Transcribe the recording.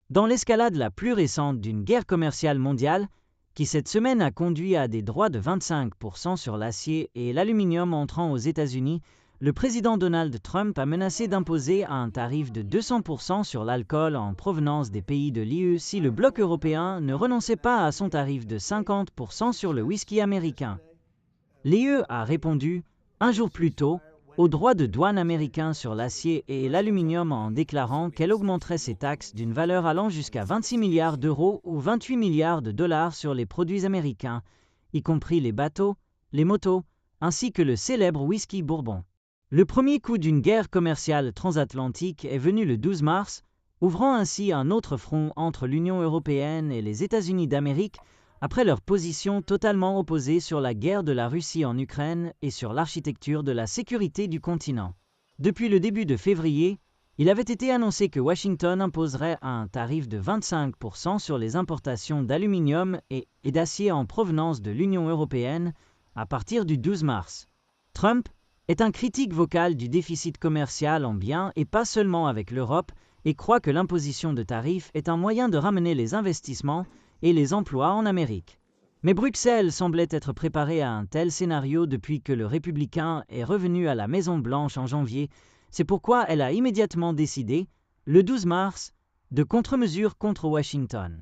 Dans l'escalade la plus récente d'une guerre commerciale mondiale, qui cette semaine a conduit à des droits de 25% sur l'acier et l'aluminium entrant aux États-Unis, le président Donald Trump a menacé d'imposer un tarif de 200% sur l'alcool en provenance des pays de l'UE si le bloc européen ne renonçait pas à son tarif de 50% sur le whisky américain. L'UE a répondu, un jour plus tôt, aux droits de douane américains sur l'acier et l'aluminium en déclarant qu'elle augmenterait ses taxes d'une valeur allant jusqu'à 26 milliards d'euros ou 28 milliards de dollars sur les produits américains, y compris les bateaux, les motos, ainsi que le célèbre whisky Bourbon. Le premier coup d'une guerre commerciale transatlantique est venu le 12 mars, ouvrant ainsi un autre front entre l'Union européenne et les États-Unis d'Amérique, après leur position totalement opposée sur la guerre de la Russie en Ukraine et sur l'architecture de la sécurité du continent. Depuis le début de février, il avait été annoncé que Washington imposerait un tarif de 25% sur les importations d'aluminium et d'acier en provenance de l'Union européenne à partir du 12 mars. Trump est un critique vocal du déficit commercial en biens et pas seulement avec l'Europe et croit que l'imposition de tarifs est un moyen de ramener les investissements et les emplois en Amérique. Mais Bruxelles semblait être préparée à un tel scénario depuis que le républicain est revenu à la Maison-Blanche en janvier. C'est pourquoi elle a immédiatement décidé, le 12 mars, de contre-mesures contre Washington.